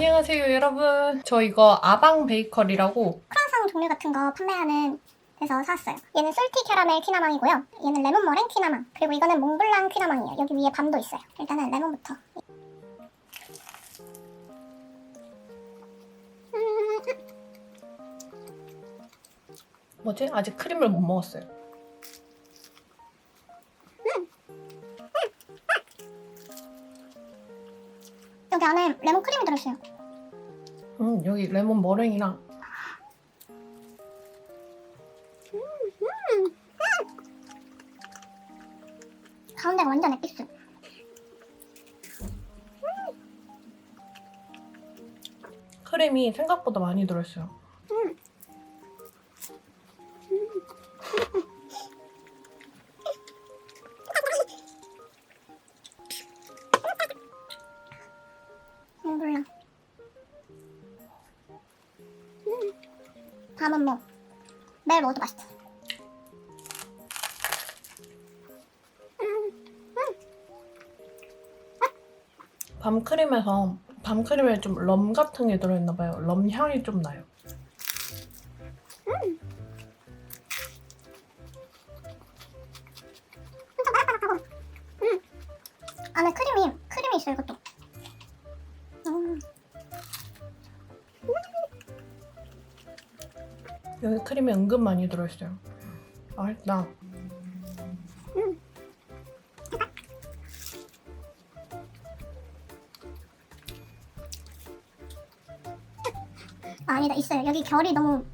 안녕하세요 여러분. 저 이거 아방 베이커리라고 크루아상 종류 같은 거 판매하는 데서 샀어요. 얘는 솔티 캐러멜 퀴나망이고요. 얘는 레몬 머랭 퀴나망. 그리고 이거는 몽블랑 퀴나망이에요. 여기 위에 밤도 있어요. 일단은 레몬부터. 뭐지? 아직 크림을 못 먹었어요. 여기 안에 레몬 크림이 들어있어요. 여기 레몬 머랭이랑 가운데가 완전 엑기스. 크림이 생각보다 많이 들어있어요. 몰라. 밤은 뭐 매일 먹어도 맛있어. 밤크림에서 밤크림에 좀 럼 같은 게 들어있나봐요. 럼 향이 좀 나요. 안에 크림이 있어요. 이것도. 여기 크림이 은근 많이 들어있어요. 맛있다. 아니다, 있어요. 여기 결이 너무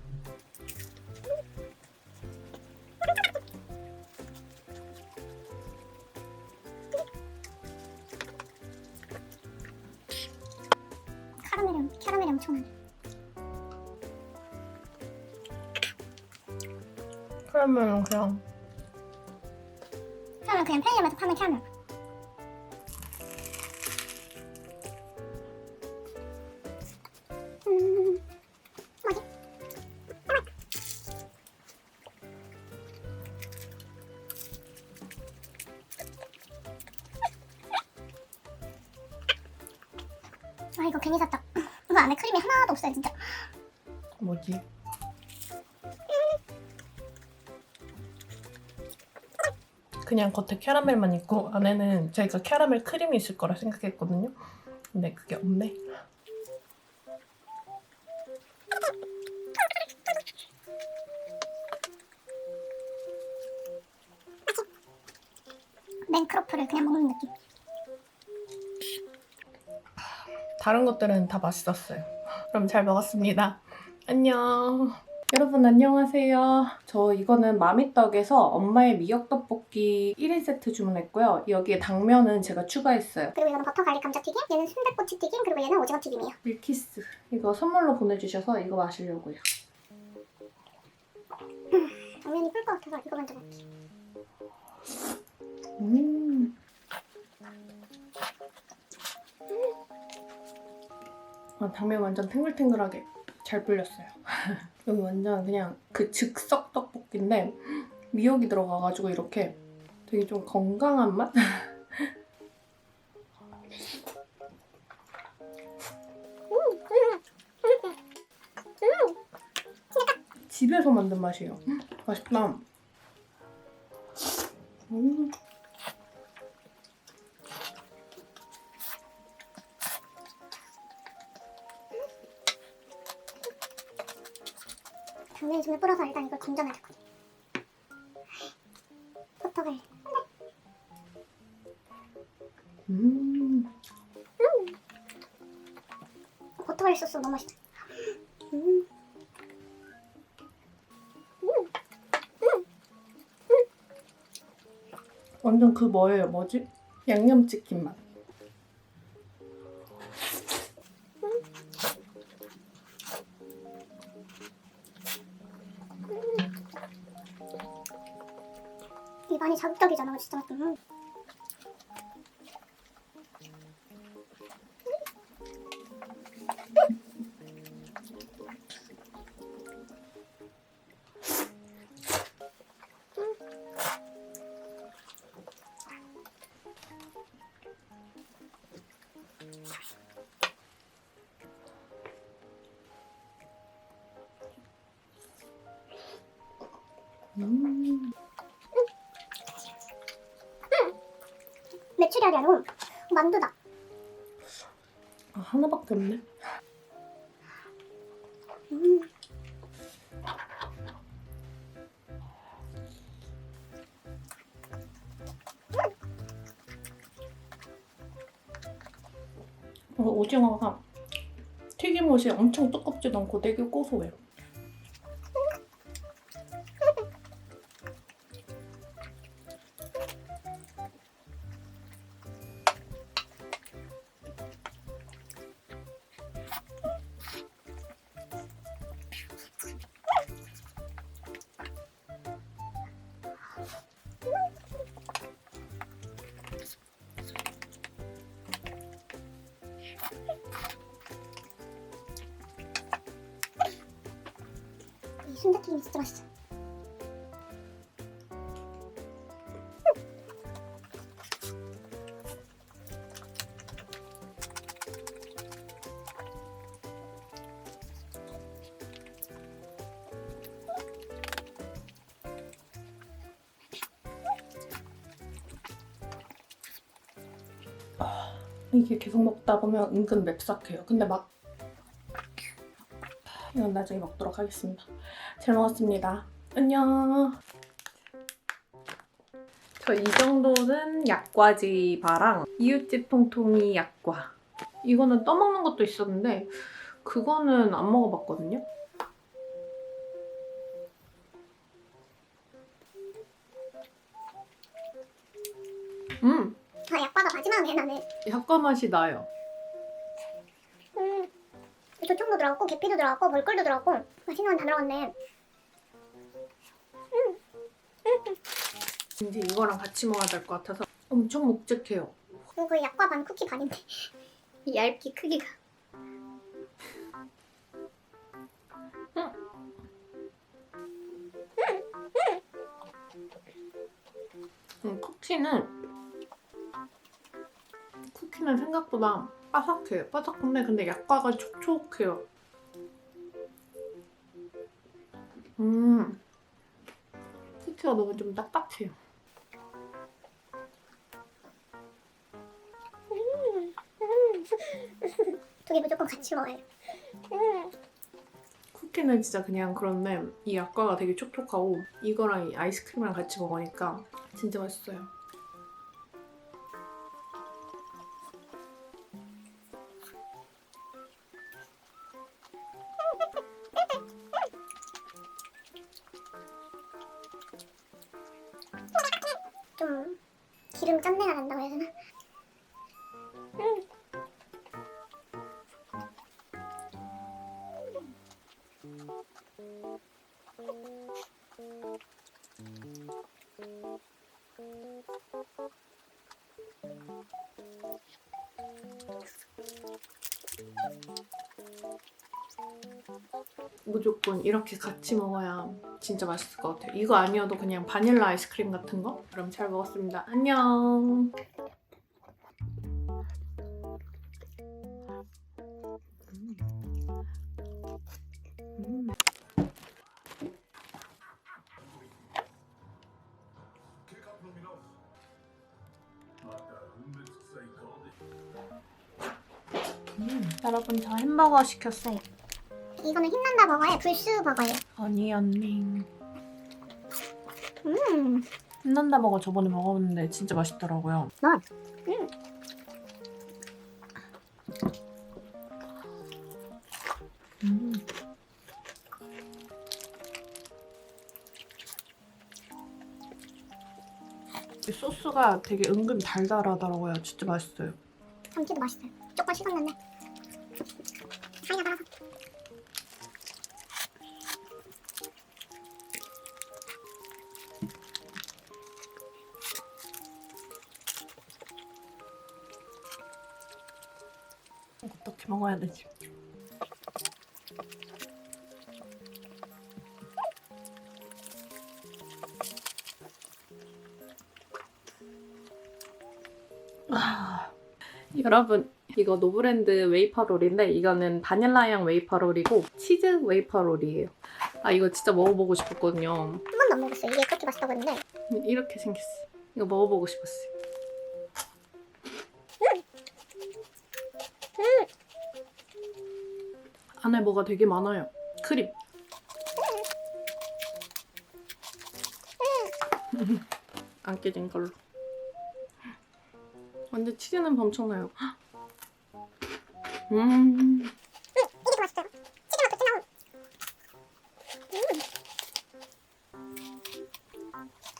캐러멜이 엄청나네. 그러면 그냥 편의점에서 파는 캐러멜. 뭐지? 아, 이거 괜히 샀다. 이거 안에 크림이 하나도 없어요, 진짜. 뭐지? 그냥 겉에 캐러멜만 있고 안에는 제가 캐러멜 크림이 있을 거라 생각했거든요. 근데 그게 없네. 맨크로프를 그냥 먹는 느낌. 다른 것들은 다 맛있었어요. 그럼 잘 먹었습니다. 안녕. 여러분 안녕하세요. 저 이거는 마미떡에서 엄마의 미역떡볶이 1인 세트 주문했고요. 여기에 당면은 제가 추가했어요. 그리고 이거는 버터 갈릭 감자튀김, 얘는 순댓고추 튀김, 그리고 얘는 오징어 튀김이에요. 밀키스. 이거 선물로 보내주셔서 이거 마시려고요. 당면이 뿔 것 같아서 이거 먼저 먹기. 당면 완전 탱글탱글하게 잘 불렸어요. 여기 완전 그냥 그 즉석 떡볶이인데 미역이 들어가가지고 이렇게 되게 좀 건강한 맛? 집에서 만든 맛이에요. 맛있다. 당면이 좀 불어서 일단 이걸 건져놔야 되거든요. 버터 갈릭. 버터 갈릭 소스 너무 맛있다. 완전 그 뭐예요? 뭐지? 양념치킨 맛. 이 많이 자극적이잖아, 진짜 맛있다. 메추리알이야. 만두다. 아, 하나밖에 없네. 오징어가 튀김옷이 엄청 두껍지도 않고 되게 고소해요. 이 순대튀김이 진짜 맛있어. 이게 계속 먹다 보면 은근 맵싹해요. 근데 막 이건 나중에 먹도록 하겠습니다. 잘 먹었습니다. 안녕. 저 이 정도는 약과지바랑 이웃집 통통이 약과. 이거는 떠먹는 것도 있었는데 그거는 안 먹어봤거든요. 아, 약과가 마지막에 나는. 약과 맛이 나요. 조청도 들어갔고 계피도 들어갔고 벌꿀도 들어갔고 맛있는 건 다 들어갔네. 이제 이거랑 같이 먹어야 될 것 같아서 엄청 묵직해요. 그 약과 반 쿠키 반인데 이 얇기 크기가. 쿠키는 생각보다 바삭해요. 바삭한데 근데 약과가 촉촉해요. 쿠키가 너무 좀 딱딱해요. 두 개 무조건 같이 먹어야 돼. 쿠키는 진짜 그냥 그런데 이 약과가 되게 촉촉하고 이거랑 이 아이스크림이랑 같이 먹으니까 진짜 맛있어요. 좀 기름 짠내가 난다고 해야 되나? 무조건 이렇게 같이 먹어야 진짜 맛있을 것 같아요. 이거 아니어도 그냥 바닐라 아이스크림 같은 거? 그럼 잘 먹었습니다. 안녕. 여러분 저 햄버거 시켰어요. 이거는 힘난다 버거에 불수 버거예요. 어니언링. 힘난다 버거 저번에 먹어봤는데 진짜 맛있더라고요. 이 소스가 되게 은근 달달하더라고요. 진짜 맛있어요. 참치도 맛있어요. 조금 식었는데. 아야 말아서. 어떻게 먹어야 되지? 여러분 이거 노브랜드 웨이퍼롤인데 이거는 바닐라향 웨이퍼롤이고 치즈 웨이퍼롤이에요. 아 이거 진짜 먹어보고 싶었거든요. 한 번도 안 먹었어요. 이게 그렇게 맛있다고 했는데. 이렇게 생겼어. 이거 먹어보고 싶었어요. 안에 뭐가 되게 많아요. 크림. 안 깨진 걸로. 완전 치즈는 엄청나요. 이게 더 맛있어요. 치즈가 더 진하고.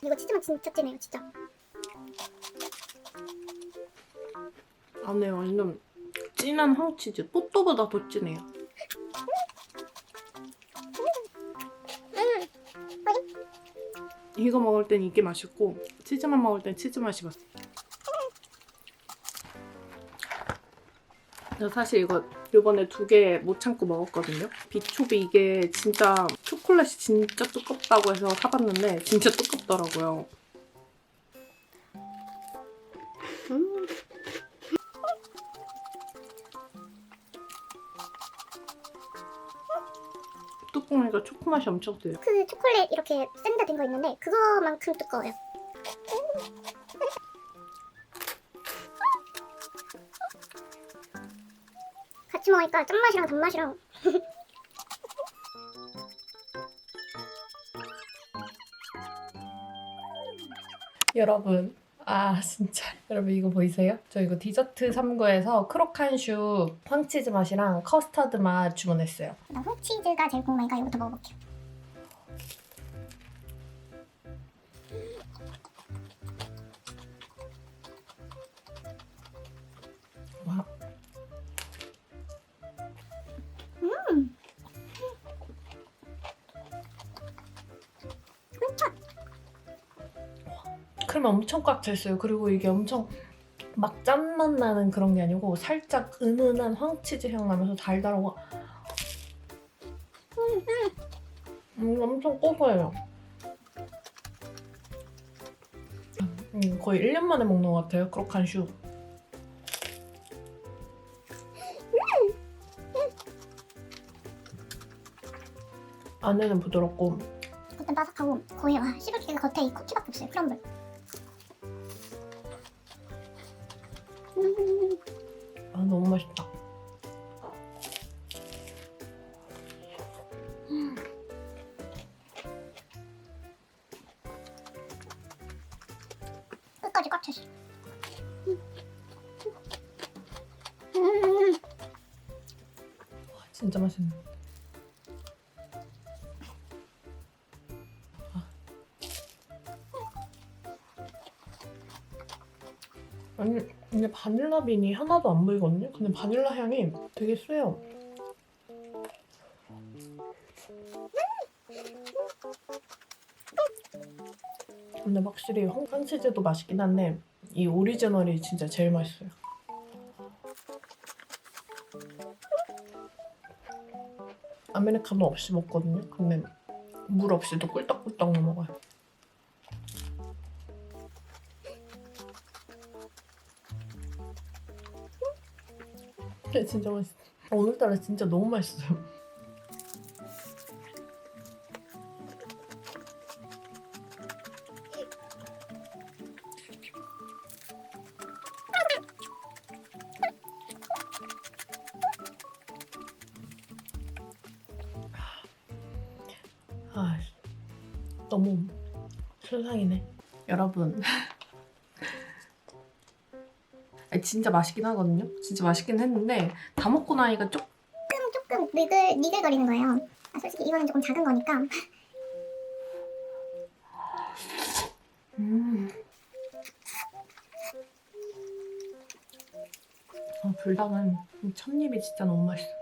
이거 치즈만 진짜 진해요, 진짜. 안에 완전 진한 황치즈. 또또보다 더 진해요. 이거 먹을 땐 이게 맛있고 치즈만 먹을 땐 치즈 맛이 맛있어. 저 사실 이거 이번에 2개 못 참고 먹었거든요. 비초비 이게 진짜 초콜릿이 진짜 두껍다고 해서 사봤는데 진짜 두껍더라고요. 뚜껑이가 초코 맛이 엄청 세요. 그 초콜릿 이렇게 샌드된 거 있는데 그거만큼 두꺼워요. 같이 먹으니까 짠맛이랑 단맛이랑 여러분, 진짜 여러분 이거 보이세요? 저 이거 디저트 3구에서 크로칸슈 황치즈 맛이랑 커스터드 맛 주문했어요. 나 홈치즈가 제일 궁금하니까 이거부터 먹어볼게요. 와. 크림 엄청 꽉 찼어요. 그리고 이게 엄청 막 짠맛 나는 그런 게 아니고 살짝 은은한 황치즈 향 나면서 달달하고 엄청 고소해요. 거의 1년 만에 먹는 것 같아요. 크로칸슈. 안에는 부드럽고 겉은 바삭하고 거의 씹을 기가 겉에 이 쿠키밖에 없어요. 크럼블. 너무 맛있다. 끝까지 꽉 찼어. 진짜 맛있네. 아니, 근데 바닐라 빈이 하나도 안 보이거든요? 근데 바닐라 향이 되게 세요. 근데 확실히 황치즈도 맛있긴 한데 이 오리지널이 진짜 제일 맛있어요. 아메리카노 없이 먹거든요? 근데 물 없이도 꿀떡꿀떡 먹어요. 진짜 맛있어. 오늘따라 진짜 너무 맛있어요. 너무 세상이네. 여러분. 진짜 맛있긴 하거든요? 진짜 맛있긴 했는데 다 먹고 나니까 조금 니글거리는 거예요. 솔직히 이거는 조금 작은 거니까. 불닭은 첫입이 진짜 너무 맛있어.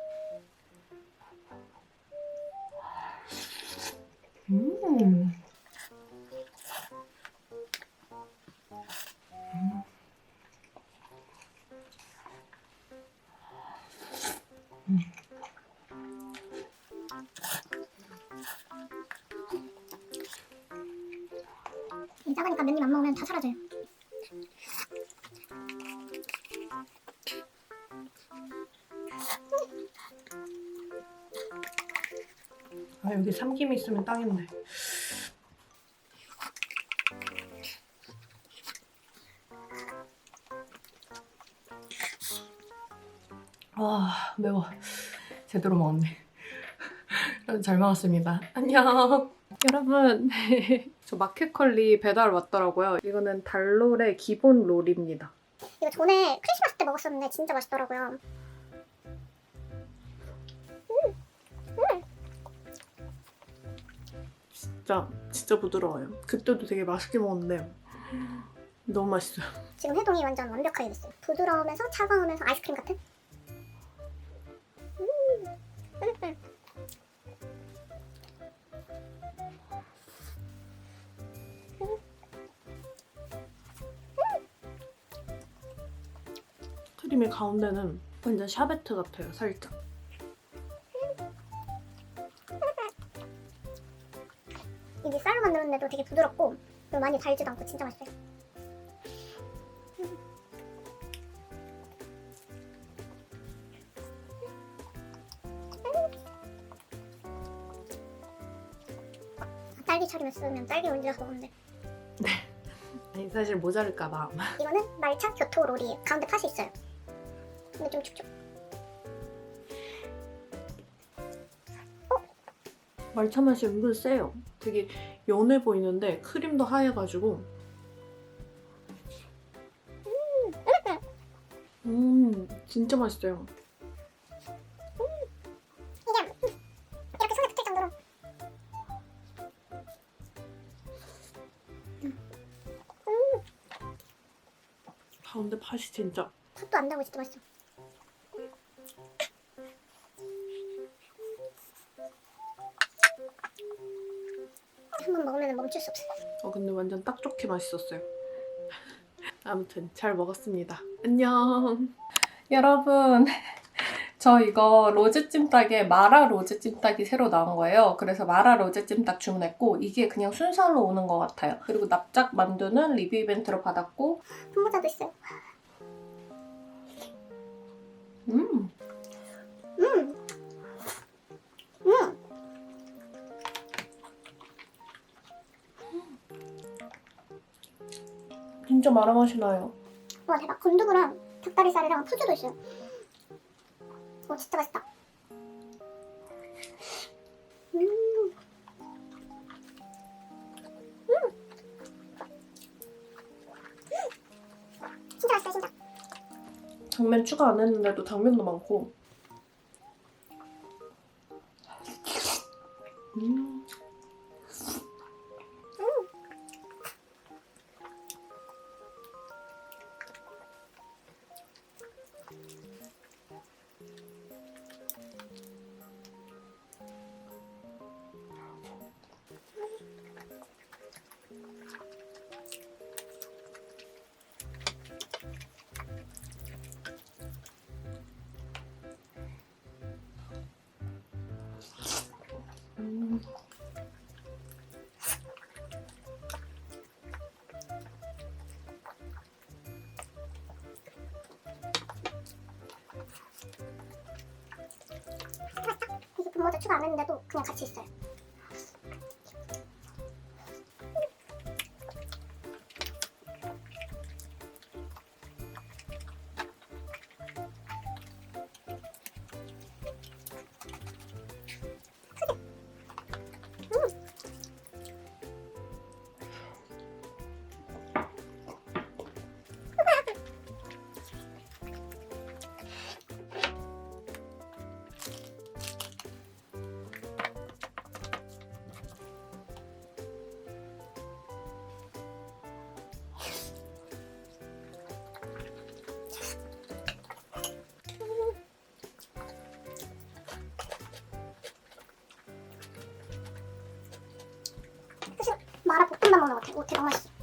작으니까 몇 입 안 먹으면 다 사라져요. 여기 삼김 있으면 딱인데. 와, 매워. 제대로 먹었네. 여러분 잘 먹었습니다. 안녕. 여러분, 저 마켓컬리 배달 왔더라고요. 이거는 달롤의 기본 롤입니다. 이거 전에 크리스마스 때 먹었었는데 진짜 맛있더라고요. 진짜 부드러워요. 그때도 되게 맛있게 먹었는데 너무 맛있어요. 지금 해동이 완전 완벽하게 됐어요. 부드러우면서 차가우면서 아이스크림 같은? 크림의 가운데는 완전 샤베트 같아요, 살짝. 이게 쌀로 만들었는데도 되게 부드럽고 그리고 많이 달지도 않고 진짜 맛있어요. 딸기 처리만 쓰면 딸기 올려서 먹는데 아니, 사실 모자랄까봐. 이거는 말차 교토 롤이에요. 가운데 팥이 있어요. 근데 좀 축축. 말차 맛이 은근 세요. 되게 연해 보이는데 크림도 하얘가지고 진짜 맛있어요. 이게 이렇게 손에 붙을 정도로 가운데 팥이 진짜 팥도 안 나고 진짜 맛있어. 한번 먹으면 멈출 수 없어. 근데 완전 딱 좋게 맛있었어요. 아무튼 잘 먹었습니다. 안녕. 여러분, 저 이거 로즈 찜닭에 마라 로즈 찜닭이 새로 나온 거예요. 그래서 마라 로즈 찜닭 주문했고 이게 그냥 순살로 오는 것 같아요. 그리고 납작 만두는 리뷰 이벤트로 받았고 분모자도 있어요. 음. 진짜 마라 맛이 나요. 와 대박. 건두부랑 닭다리살이랑 푸주도 있어요. 오 진짜 맛있다. 진짜 맛있어요 진짜. 당면 추가 안 했는데도 당면도 많고 이게 분모자 추가 안 했는데도 그냥 같이 있어요. 사실 마라 볶음밥 먹는 것 같아. 오 대박 맛있어.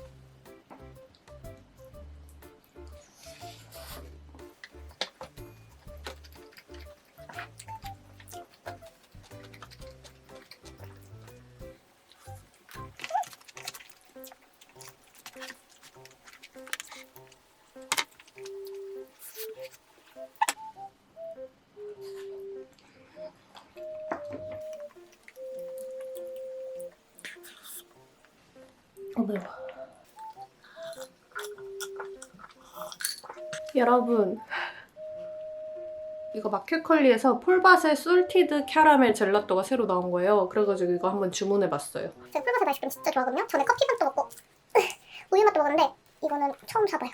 매워. 여러분, 이거 마켓컬리에서 폴바셋 솔티드 캐러멜 젤라또가 새로 나온 거예요. 그래가지고 이거 한번 주문해봤어요. 제가 폴바셋 아이스크림 진짜 좋아하거든요. 전에 커피 맛도 먹고 우유 맛도 먹었는데 이거는 처음 사봐요.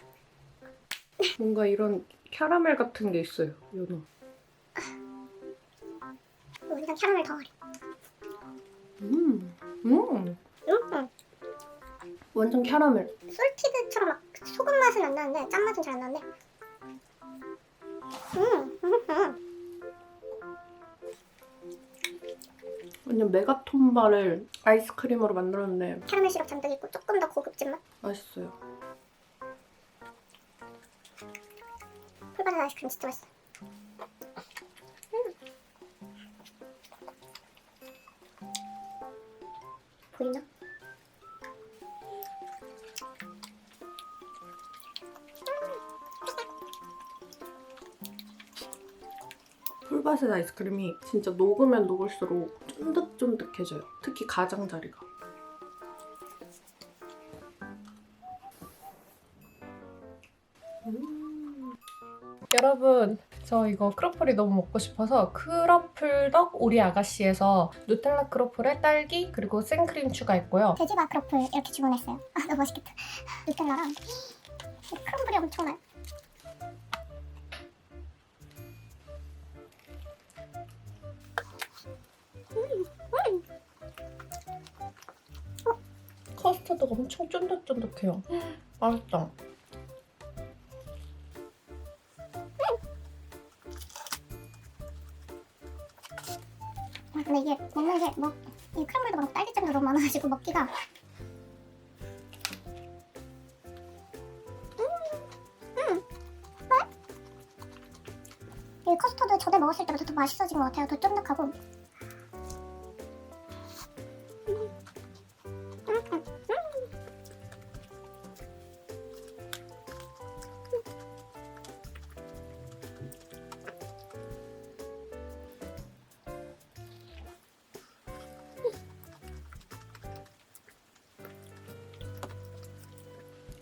뭔가 이런 캐러멜 같은 게 있어요. 연어. 우리가 캐러멜 덩어리. 음. 완전 캐러멜. 솔티드처럼 막 소금 맛은 안 나는데 짠 맛은 잘 안 나는데. 완전 메가톤바를 아이스크림으로 만들었는데 캐러멜 시럽 잔뜩 있고 조금 더 고급진 맛. 맛있어요. 폴바셋 아이스크림 진짜 맛있어. 보이나? 폴바셋 아이스크림이 진짜 녹으면 녹을수록 쫀득쫀득해져요. 특히 가장자리가. 여러분, 저 이거 크로플이 너무 먹고 싶어서 크로플덕 우리 아가씨에서 누텔라 크로플에 딸기 그리고 생크림 추가했고요. 돼지바 크로플 이렇게 주문했어요. 아 너무 맛있겠다. 누텔라랑 크럼블이 엄청나요. 커스터드가 엄청 쫀득쫀득해요. 맛있다. 아, 근데 이게 먹는 게 뭐 이 크럼블도 그렇고 딸기잼도 너무 많아가지고 먹기가 이 커스터드 저대 먹었을 때보다 더 맛있어진 것 같아요. 더 쫀득하고.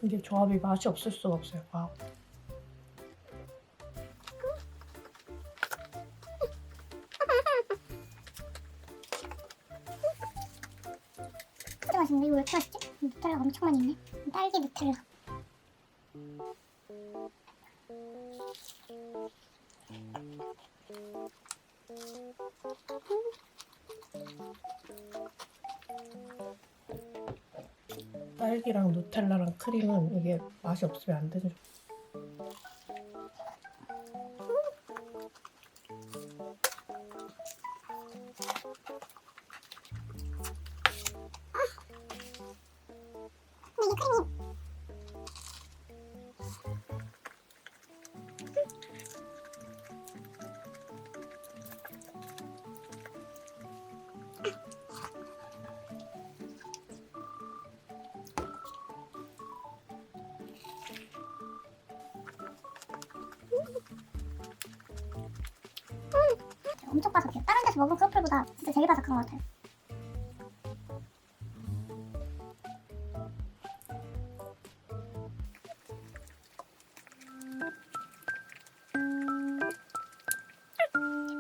이게 조합이 맛이 없을 수가 없어요. 와우. 진짜 맛있는데 이거 왜 이렇게 맛있지? 누텔라가 엄청 많이 있네. 딸기 누텔라. 딸기랑 누텔라랑 크림은 이게 맛이 없으면 안 되는. 근데 이 크림이 엄청 바삭해요. 다른 데서 먹은 크로플보다 진짜 제일 바삭한 것 같아요.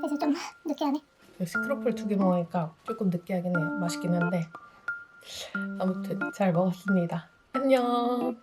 이제 좀 느끼하네. 역시 크로플 2개 먹으니까 조금 느끼하긴 해요. 맛있긴 한데 아무튼 잘 먹었습니다. 안녕.